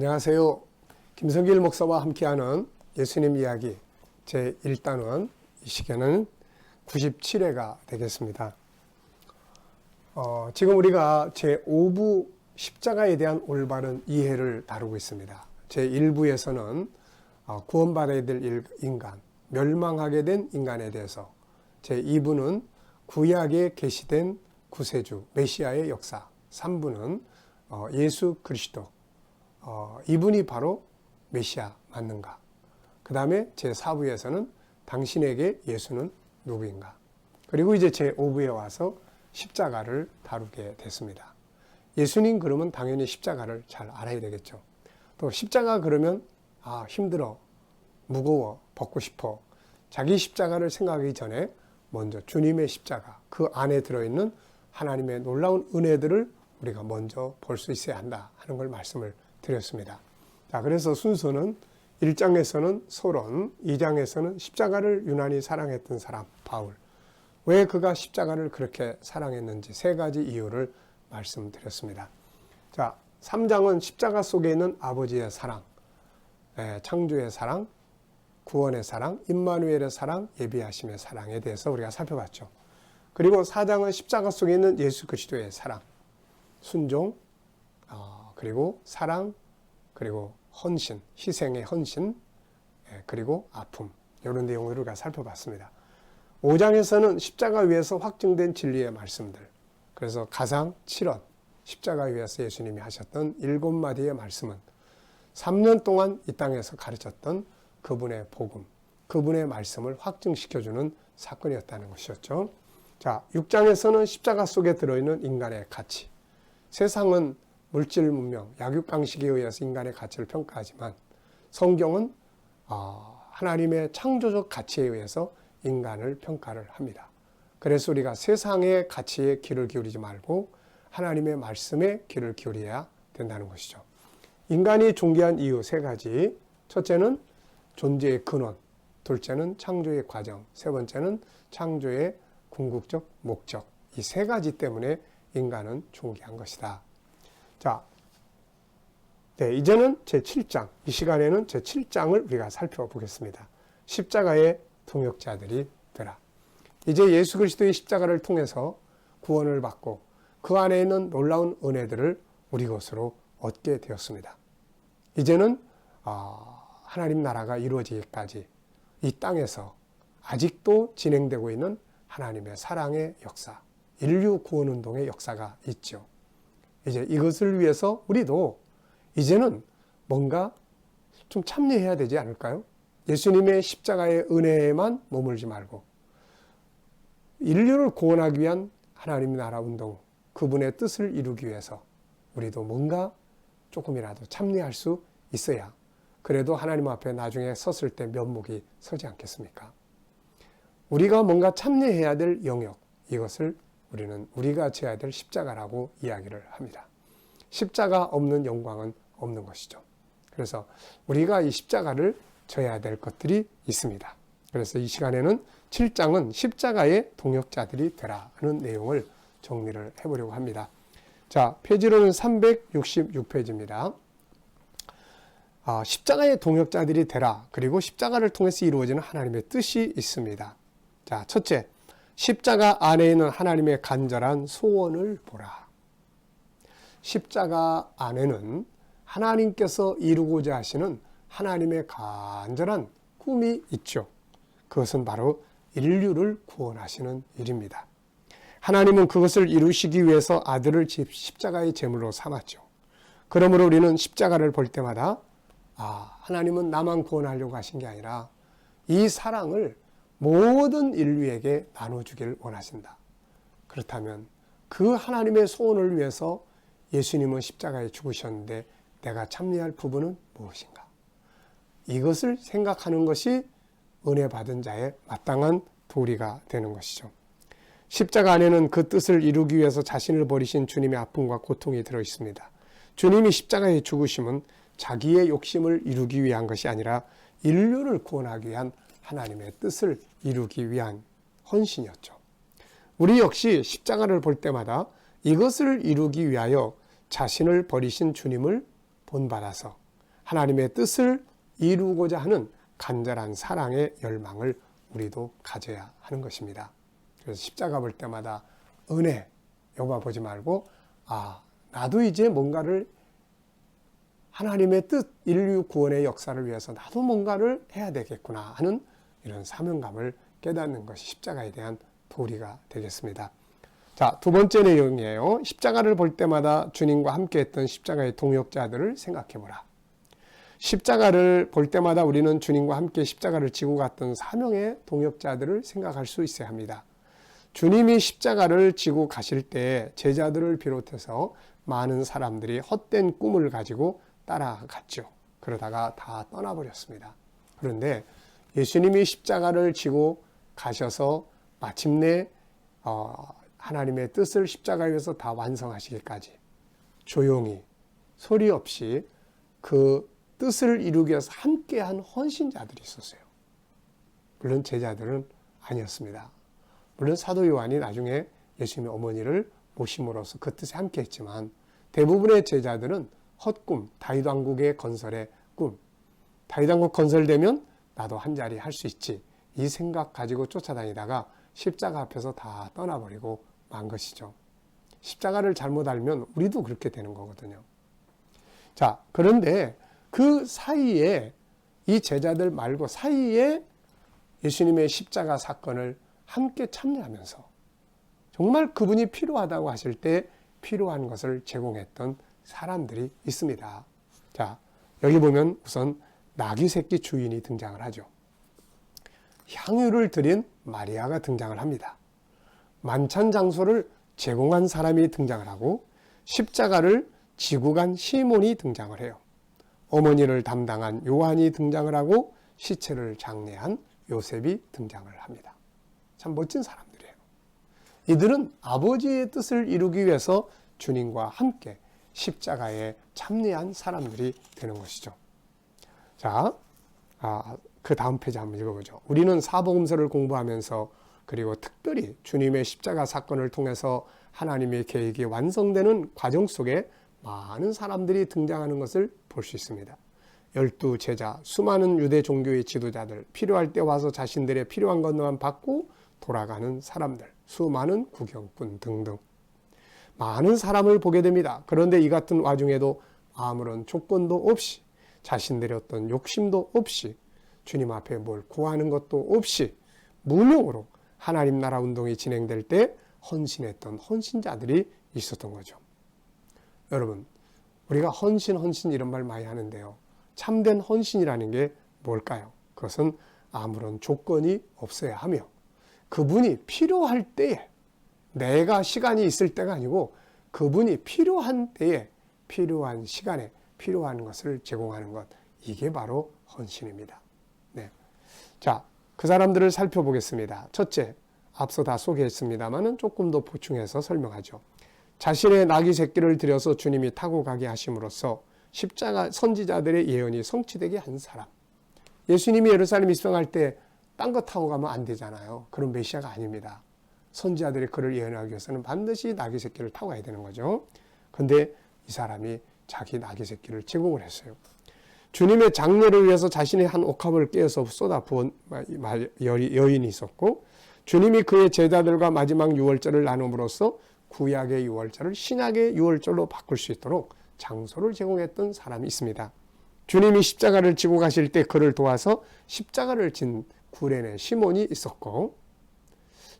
안녕하세요. 김성길 목사와 함께하는 예수님 이야기 제1단원 이 시간은 97회가 되겠습니다. 지금 우리가 제5부 십자가에 대한 올바른 이해를 다루고 있습니다. 제1부에서는 구원받아야 될 인간, 멸망하게 된 인간에 대해서, 제2부는 구약에 계시된 구세주 메시아의 역사, 3부는 예수 그리스도, 이분이 바로 메시아 맞는가? 그 다음에 제4부에서는 당신에게 예수는 누구인가? 그리고 이제 제5부에 와서 십자가를 다루게 됐습니다. 예수님 그러면 당연히 십자가를 잘 알아야 되겠죠. 또 십자가 그러면 힘들어, 무거워, 벗고 싶어. 자기 십자가를 생각하기 전에 먼저 주님의 십자가, 그 안에 들어있는 하나님의 놀라운 은혜들을 우리가 먼저 볼 수 있어야 한다 하는 걸 말씀을 드렸습니다. 자, 그래서 순서는 1장에서는 소론, 2장에서는 십자가를 유난히 사랑했던 사람 바울. 왜 그가 십자가를 그렇게 사랑했는지 세 가지 이유를 말씀드렸습니다. 자, 3장은 십자가 속에 있는 아버지의 사랑, 창조의 사랑, 구원의 사랑, 임마누엘의 사랑, 예비하심의 사랑에 대해서 우리가 살펴봤죠. 그리고 4장은 십자가 속에 있는 예수 그리스도의 사랑, 순종, 그리고 사랑, 그리고 헌신, 희생의 헌신, 그리고 아픔, 이런 내용을 우리가 살펴봤습니다. 5장에서는 십자가 위에서 확증된 진리의 말씀들, 그래서 가상 7원, 십자가 위에서 예수님이 하셨던 7마디의 말씀은 3년 동안 이 땅에서 가르쳤던 그분의 복음, 그분의 말씀을 확증시켜주는 사건이었다는 것이었죠. 자, 6장에서는 십자가 속에 들어있는 인간의 가치. 세상은 물질 문명, 약육강식에 의해서 인간의 가치를 평가하지만 성경은 하나님의 창조적 가치에 의해서 인간을 평가를 합니다. 그래서 우리가 세상의 가치에 귀를 기울이지 말고 하나님의 말씀에 귀를 기울여야 된다는 것이죠. 인간이 존귀한 이유 세 가지. 첫째는 존재의 근원, 둘째는 창조의 과정, 세 번째는 창조의 궁극적 목적. 이 세 가지 때문에 인간은 존귀한 것이다. 자, 이제는 제7장, 이 시간에는 제7장을 우리가 살펴보겠습니다. 십자가의 동역자들이 되라. 이제 예수 그리스도의 십자가를 통해서 구원을 받고 그 안에 있는 놀라운 은혜들을 우리 것으로 얻게 되었습니다. 이제는 하나님 나라가 이루어지기까지 이 땅에서 아직도 진행되고 있는 하나님의 사랑의 역사, 인류 구원운동의 역사가 있죠. 이제 이것을 위해서 우리도 이제는 뭔가 좀 참여해야 되지 않을까요? 예수님의 십자가의 은혜에만 머물지 말고 인류를 구원하기 위한 하나님 나라 운동, 그분의 뜻을 이루기 위해서 우리도 뭔가 조금이라도 참여할 수 있어야 그래도 하나님 앞에 나중에 섰을 때 면목이 서지 않겠습니까? 우리가 뭔가 참여해야 될 영역, 이것을 우리는 우리가 져야 될 십자가라고 이야기를 합니다. 십자가 없는 영광은 없는 것이죠. 그래서 우리가 이 십자가를 져야 될 것들이 있습니다. 그래서 이 시간에는 7장은 십자가의 동역자들이 되라는 내용을 정리를 해보려고 합니다. 자, 페이지로는 366페이지입니다. 십자가의 동역자들이 되라. 그리고 십자가를 통해서 이루어지는 하나님의 뜻이 있습니다. 자, 첫째, 십자가 안에 있는 하나님의 간절한 소원을 보라. 십자가 안에는 하나님께서 이루고자 하시는 하나님의 간절한 꿈이 있죠. 그것은 바로 인류를 구원하시는 일입니다. 하나님은 그것을 이루시기 위해서 아들을 십자가의 제물로 삼았죠. 그러므로 우리는 십자가를 볼 때마다 하나님은 나만 구원하려고 하신 게 아니라 이 사랑을 모든 인류에게 나눠주길 원하신다. 그렇다면 그 하나님의 소원을 위해서 예수님은 십자가에 죽으셨는데 내가 참여할 부분은 무엇인가? 이것을 생각하는 것이 은혜 받은 자의 마땅한 도리가 되는 것이죠. 십자가 안에는 그 뜻을 이루기 위해서 자신을 버리신 주님의 아픔과 고통이 들어 있습니다. 주님이 십자가에 죽으심은 자기의 욕심을 이루기 위한 것이 아니라 인류를 구원하기 위한 하나님의 뜻을 이루기 위한 헌신이었죠. 우리 역시 십자가를 볼 때마다 이것을 이루기 위하여 자신을 버리신 주님을 본받아서 하나님의 뜻을 이루고자 하는 간절한 사랑의 열망을 우리도 가져야 하는 것입니다. 그래서 십자가 볼 때마다 은혜, 요만 보지 말고 나도 이제 뭔가를 하나님의 뜻, 인류 구원의 역사를 위해서 나도 뭔가를 해야 되겠구나 하는 이런 사명감을 깨닫는 것이 십자가에 대한 도리가 되겠습니다. 자, 두 번째 내용이에요. 십자가를 볼 때마다 주님과 함께 했던 십자가의 동역자들을 생각해보라. 십자가를 볼 때마다 우리는 주님과 함께 십자가를 지고 갔던 사명의 동역자들을 생각할 수 있어야 합니다. 주님이 십자가를 지고 가실 때 제자들을 비롯해서 많은 사람들이 헛된 꿈을 가지고 따라갔죠. 그러다가 다 떠나버렸습니다. 그런데 예수님이 십자가를 지고 가셔서 마침내 하나님의 뜻을 십자가 위에서 다 완성하시기까지 조용히 소리 없이 그 뜻을 이루기 위해서 함께한 헌신자들이 있었어요. 물론 제자들은 아니었습니다. 물론 사도 요한이 나중에 예수님의 어머니를 모심으로써 그 뜻에 함께했지만 대부분의 제자들은 헛꿈, 다윗 왕국의 건설의 꿈, 다윗 왕국 건설되면 나도 한 자리 할 수 있지, 이 생각 가지고 쫓아다니다가 십자가 앞에서 다 떠나버리고 만 것이죠. 십자가를 잘못 알면 우리도 그렇게 되는 거거든요. 자, 그런데 그 사이에 이 제자들 말고 사이에 예수님의 십자가 사건을 함께 참여하면서 정말 그분이 필요하다고 하실 때 필요한 것을 제공했던 사람들이 있습니다. 자, 여기 보면 우선 나귀 새끼 주인이 등장을 하죠. 향유를 드린 마리아가 등장을 합니다. 만찬 장소를 제공한 사람이 등장을 하고 십자가를 지고 간 시몬이 등장을 해요. 어머니를 담당한 요한이 등장을 하고 시체를 장례한 요셉이 등장을 합니다. 참 멋진 사람들이에요. 이들은 아버지의 뜻을 이루기 위해서 주님과 함께 십자가에 참여한 사람들이 되는 것이죠. 자, 그 다음 페이지 한번 읽어보죠. 우리는 사복음서를 공부하면서 그리고 특별히 주님의 십자가 사건을 통해서 하나님의 계획이 완성되는 과정 속에 많은 사람들이 등장하는 것을 볼 수 있습니다. 12 제자, 수많은 유대 종교의 지도자들, 필요할 때 와서 자신들의 필요한 것만 받고 돌아가는 사람들, 수많은 구경꾼 등등 많은 사람을 보게 됩니다. 그런데 이 같은 와중에도 아무런 조건도 없이 자신들의 어떤 욕심도 없이 주님 앞에 뭘 구하는 것도 없이 무명으로 하나님 나라 운동이 진행될 때 헌신했던 헌신자들이 있었던 거죠. 여러분, 우리가 헌신 이런 말 많이 하는데요. 참된 헌신이라는 게 뭘까요? 그것은 아무런 조건이 없어야 하며 그분이 필요할 때에, 내가 시간이 있을 때가 아니고 그분이 필요한 때에 필요한 시간에 필요한 것을 제공하는 것, 이게 바로 헌신입니다. 네. 자, 그 사람들을 살펴보겠습니다. 첫째, 앞서 다 소개했습니다만은 조금 더 보충해서 설명하죠. 자신의 나귀 새끼를 들여서 주님이 타고 가게 하심으로써 십자가 선지자들의 예언이 성취되게 한 사람. 예수님이 예루살렘 입성할 때 딴 거 타고 가면 안 되잖아요. 그런 메시아가 아닙니다. 선지자들이 그를 예언하기 위해서는 반드시 나귀 새끼를 타고 가야 되는 거죠. 그런데 이 사람이 자기 나귀 새끼를 제공을 했어요. 주님의 장례를 위해서 자신의 한 옥합을 깨어서 쏟아 부은 여인이 있었고, 주님이 그의 제자들과 마지막 유월절을 나눔으로써 구약의 유월절을 신약의 유월절로 바꿀 수 있도록 장소를 제공했던 사람이 있습니다. 주님이 십자가를 지고 가실 때 그를 도와서 십자가를 진 구레네 시몬이 있었고,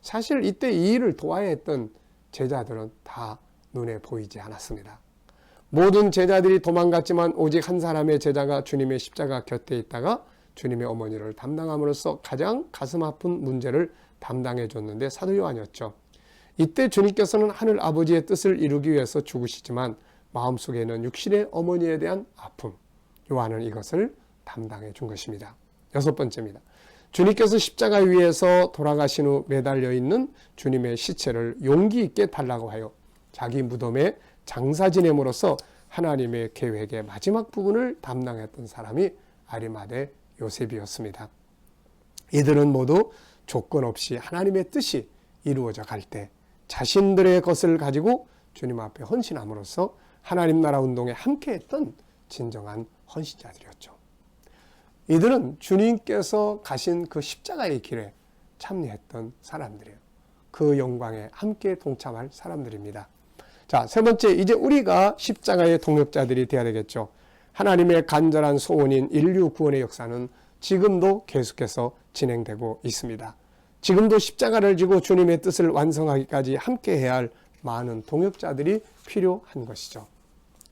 사실 이때 이 일을 도와야 했던 제자들은 다 눈에 보이지 않았습니다. 모든 제자들이 도망갔지만 오직 한 사람의 제자가 주님의 십자가 곁에 있다가 주님의 어머니를 담당함으로써 가장 가슴 아픈 문제를 담당해 줬는데 사도 요한이었죠. 이때 주님께서는 하늘 아버지의 뜻을 이루기 위해서 죽으시지만 마음속에는 육신의 어머니에 대한 아픔, 요한은 이것을 담당해 준 것입니다. 여섯 번째입니다. 주님께서 십자가 위에서 돌아가신 후 매달려 있는 주님의 시체를 용기 있게 달라고 하여 자기 무덤에 장사 지냄으로써 하나님의 계획의 마지막 부분을 담당했던 사람이 아리마대 요셉이었습니다. 이들은 모두 조건 없이 하나님의 뜻이 이루어져 갈 때 자신들의 것을 가지고 주님 앞에 헌신함으로써 하나님 나라 운동에 함께했던 진정한 헌신자들이었죠. 이들은 주님께서 가신 그 십자가의 길에 참여했던 사람들이에요. 그 영광에 함께 동참할 사람들입니다. 자, 세 번째, 이제 우리가 십자가의 동역자들이 되어야 되겠죠. 하나님의 간절한 소원인 인류 구원의 역사는 지금도 계속해서 진행되고 있습니다. 지금도 십자가를 지고 주님의 뜻을 완성하기까지 함께 해야 할 많은 동역자들이 필요한 것이죠.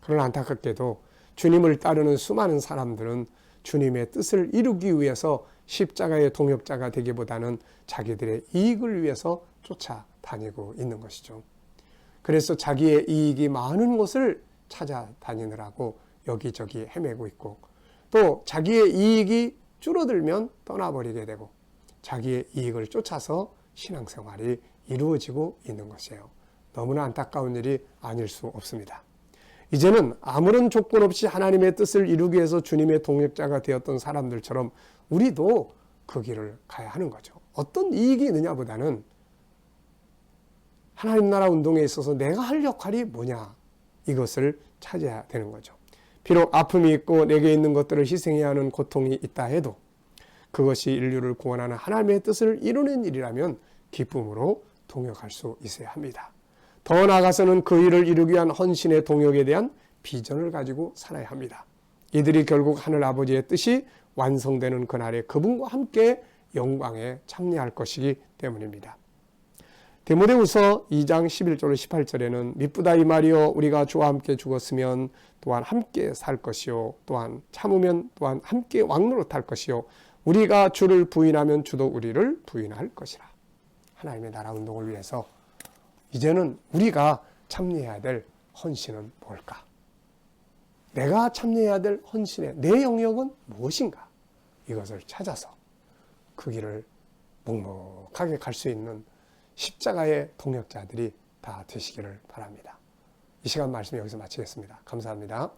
그러나 안타깝게도 주님을 따르는 수많은 사람들은 주님의 뜻을 이루기 위해서 십자가의 동역자가 되기보다는 자기들의 이익을 위해서 쫓아다니고 있는 것이죠. 그래서 자기의 이익이 많은 곳을 찾아다니느라고 여기저기 헤매고 있고, 또 자기의 이익이 줄어들면 떠나버리게 되고, 자기의 이익을 쫓아서 신앙생활이 이루어지고 있는 것이에요. 너무나 안타까운 일이 아닐 수 없습니다. 이제는 아무런 조건 없이 하나님의 뜻을 이루기 위해서 주님의 동역자가 되었던 사람들처럼 우리도 그 길을 가야 하는 거죠. 어떤 이익이 있느냐보다는 하나님 나라 운동에 있어서 내가 할 역할이 뭐냐, 이것을 찾아야 되는 거죠. 비록 아픔이 있고 내게 있는 것들을 희생해야 하는 고통이 있다 해도 그것이 인류를 구원하는 하나님의 뜻을 이루는 일이라면 기쁨으로 동역할 수 있어야 합니다. 더 나아가서는 그 일을 이루기 위한 헌신의 동역에 대한 비전을 가지고 살아야 합니다. 이들이 결국 하늘 아버지의 뜻이 완성되는 그날에 그분과 함께 영광에 참여할 것이기 때문입니다. 디모데후서 2장 11절 18절에는 미쁘다 이 말이요, 우리가 주와 함께 죽었으면 또한 함께 살 것이요, 또한 참으면 또한 함께 왕노릇할 것이요, 우리가 주를 부인하면 주도 우리를 부인할 것이라. 하나님의 나라 운동을 위해서 이제는 우리가 참여해야 될 헌신은 뭘까? 내가 참여해야 될 헌신의 내 영역은 무엇인가? 이것을 찾아서 그 길을 묵묵하게 갈 수 있는 십자가의 동역자들이 다 되시기를 바랍니다. 이 시간 말씀 여기서 마치겠습니다. 감사합니다.